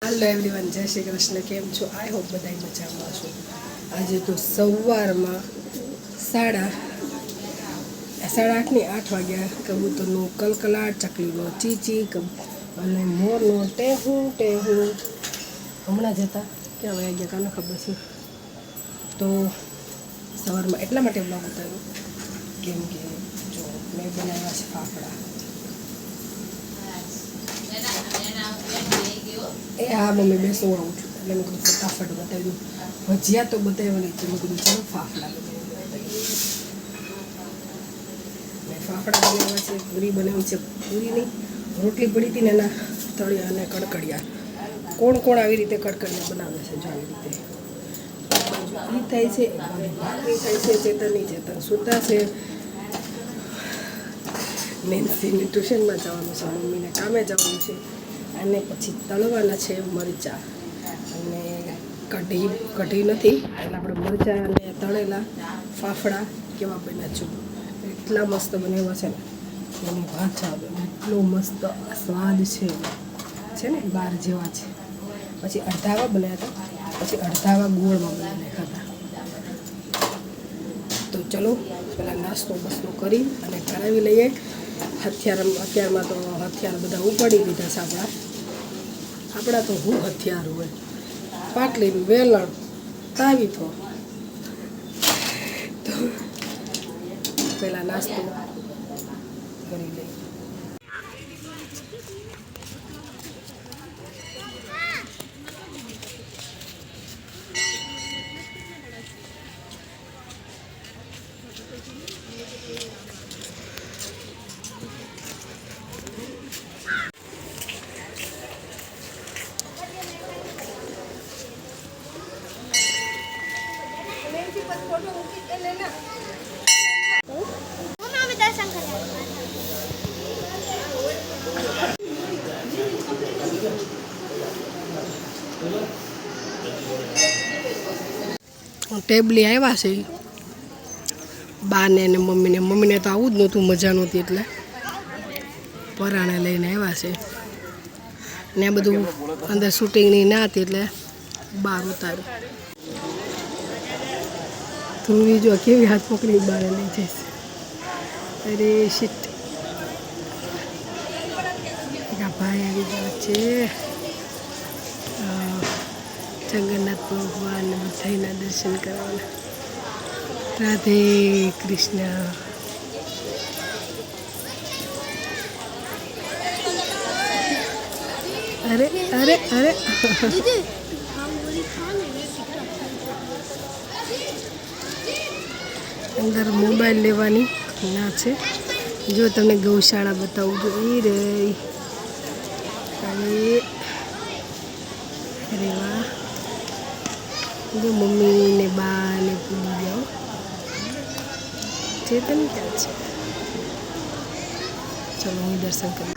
Hello everyone, जय श्री कृष्ण। केम छो? I hope बधाई मजामां छो। आज तो सवारमां 7:30 8 वाग्या कबूतरनो कलकलाट, चकलीनो चीची અને મોરનો ટેહું ટેહું હમણાં જતા ક્યાં વયા ગયા કાને ખબર છે। તો સવારમાં એટલા માટે બ્લોગ ઉતાર્યો કેમ કે જો મેં બનાવ્યા છે ફાફડા। એ હા મમ્મી બેસું આવું છું એટલે મેં કીધું ફટાફટ બતાવી દઉં। ભજીયા તો બતાવવાની છે, મેં કીધું ચાલો ફાફડા મેં ફાફડા બનાવ્યા છે, પૂરી બનાવી છે। પૂરી નહીં, રોટલી પડી હતી ને એના તળિયા અને કડકડિયા। કોણ કોણ આવી રીતે કડકડિયા બનાવે છે જો આવી રીતે ઈ થાય છે, ભાખરી થાય છે। ચેતન સૂતા છે, નેન્સીને ટ્યુશનમાં જવાનું છે, મમ્મીને કામે જવાનું છે અને પછી તળવાના છે મરચાં અને કઢી નથી એટલે આપણે મરચાં અને તળેલા ફાફડા કેવા બન્યા છું, એટલા મસ્ત બનાવ્યા છે ને એની વાત આવે, એટલો મસ્ત સ્વાદ છે ને બાર જેવા છે। પછી અડધાવા બનાવ્યા હતા, પછી અડધાવા ગોળમાં બનાવીને ખાધા। તો ચલો પહેલાં નાસ્તો બસ્તો કરી અને કરાવી લઈએ। અત્યારમાં તો હથિયાર બધા ઉપાડી દીધા છે આપણા તો હું હથિયાર હોય, પાટલી, વેલણ, તાવીથો। તો પહેલાં નાસ્તો કરી લઈએ। ટેબલી આવ્યા છે બાને ને મમ્મીને તો આવું જ નહોતું, મજા નહોતી એટલે પરાણે લઈને આવ્યા છે ને આ બધું અંદર શૂટિંગની ના હતી એટલે બહાર ઉતાર્યું। ધ્રુવી જો કેવી હાથ પકડી બહાર લઈ જઈશ। અરે શીટ, ભાઈ આવી ગયા છે, જગન્નાથ ભગવાન બધાના દર્શન કરવાના। રાધે કૃષ્ણ। અરે અરે અરે અંદર મોબાઈલ લેવાની ના છે। જો તમને ગૌશાળા બતાવું તો એ રહી, અરે વાહ, જો મમ્મી ને બા ને પૂરી જાઓ। ચેતન ક્યાં છે? ચલો હું દર્શન કરું।